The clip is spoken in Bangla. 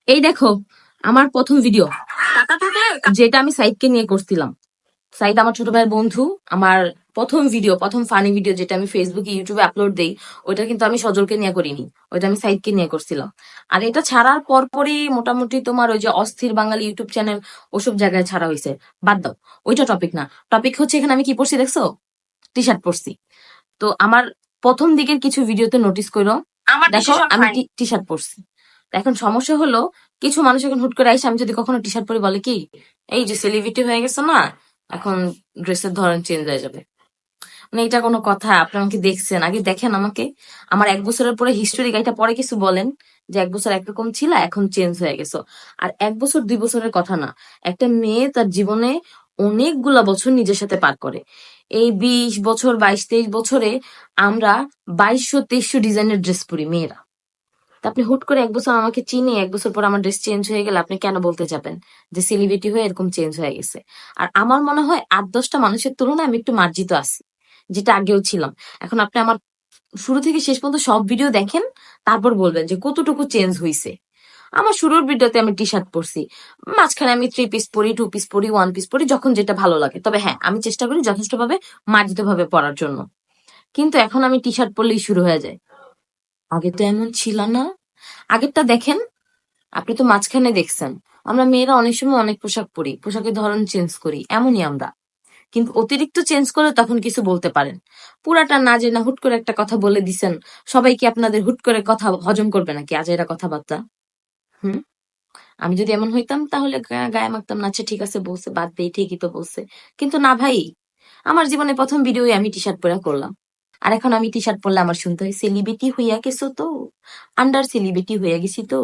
এই দেখো আমার প্রথম ভিডিও যেটা আমি সাইদকে নিয়ে করছিলাম। সাইদ আমার ছোট ভাইয়ের বন্ধু। আমার প্রথম ভিডিও, প্রথম ফানি ভিডিও যেটা আমি ফেসবুকে ইউটিউবে আপলোড দেই, ওইটা কিন্তু আমি সজলকে নিয়ে করিনি, ওইটা আমি সাইদকে নিয়ে করছিলাম। আর এটা ছাড়ার পরপরই মোটামুটি তোমার ওই যে অস্থির বাঙালি ইউটিউব চ্যানেল ওসব জায়গায় ছাড়া হয়েছে। বাদ দাও, ওইটা টপিক না। টপিক হচ্ছে এখানে আমি কি পড়ছি দেখছো? টি শার্ট পরছি। তো আমার প্রথম দিকের কিছু ভিডিওতে নোটিস করো, দেখো আমি টি শার্ট পরছি। এখন সমস্যা হলো, কিছু মানুষ এখন হুট করে আইসে আমি যদি কখনো টি শার্ট পরি বলে কি, এই যে সেলিব্রিটি হয়ে গেছে না, এখন ড্রেসের ধরন চেঞ্জ হয়ে যাবে। মানে এটা কোনো কথা? আপনি আমাকে দেখছেন, আগে দেখেন আমাকে। আমার 1 বছরের পরে হিস্টোরি গাইটা পরে কিছু বলেন যে 1 বছর একরকম ছিল এখন চেঞ্জ হয়ে গেছো। আর 1 বছর 2 বছরের কথা না, একটা মেয়ে তার জীবনে অনেকগুলা বছর নিজের সাথে পার করে। এই 20 বছর 22-23 বছরে আমরা 2200-2300 ডিজাইনের ড্রেস পরি মেয়েরা। তা আপনি হুট করে 1 বছর আমাকে চিনে 1 বছর পর আমার ড্রেস চেঞ্জ হয়ে গেলে আপনি কেন বলতে যাবেন যে সেলিব্রিটি হয়ে এরকম চেঞ্জ হয়ে গেছে? আর আমার মনে হয় 8-10টা মানুষের তুলনায় আমি একটু মার্জিত আছি, যেটা আগেও ছিলাম। এখন আপনি আমার শুরু থেকে শেষ পর্যন্ত সব ভিডিও দেখেন, তারপর বলবেন যে কতটুকু চেঞ্জ হয়েছে। আমার শুরুর ভিডিওতে আমি টি শার্ট পরছি, মাঝখানে আমি 3 পিস পরি, 2 পিস পরি, 1 পিস পরি, যখন যেটা ভালো লাগে। তবে হ্যাঁ, আমি চেষ্টা করি যথেষ্টভাবে মার্জিত ভাবে পরার জন্য। কিন্তু এখন আমি টি শার্ট পরলেই শুরু হয়ে যায়। আগে তো এমন ছিল না। আগেরটা দেখেন, আপনি তো মাঝখানে দেখছেন আমরা মেয়েরা অনেক সময় অনেক পোশাক পরি, পোশাকের ধরন চেঞ্জ করি, এমনই আমরা। কিন্তু অতিরিক্ত চেঞ্জ করলে তখন কিছু বলতে পারেন। পুরাটা না জেনে হুট করে একটা কথা বলে দিছেন, সবাই কি আপনাদের হুট করে কথা হজম করবে নাকি? আজাইরা কথাবার্তা। হুম। আমি যদি এমন হইতাম তাহলে গায়ে মাখতাম না, আচ্ছা ঠিক আছে বলছে বাদ দেই, ঠিকই তো বলছে। কিন্তু না ভাই, আমার জীবনে প্রথম ভিডিও আমি টি শার্ট পরে করলাম। আর এখন আমি টি শার্ট পরলে আমার শুনতে হয় সেলিব্রিটি হইয়া গেছো তো, আন্ডার সেলিব্রিটি হইয়া গেছি তো।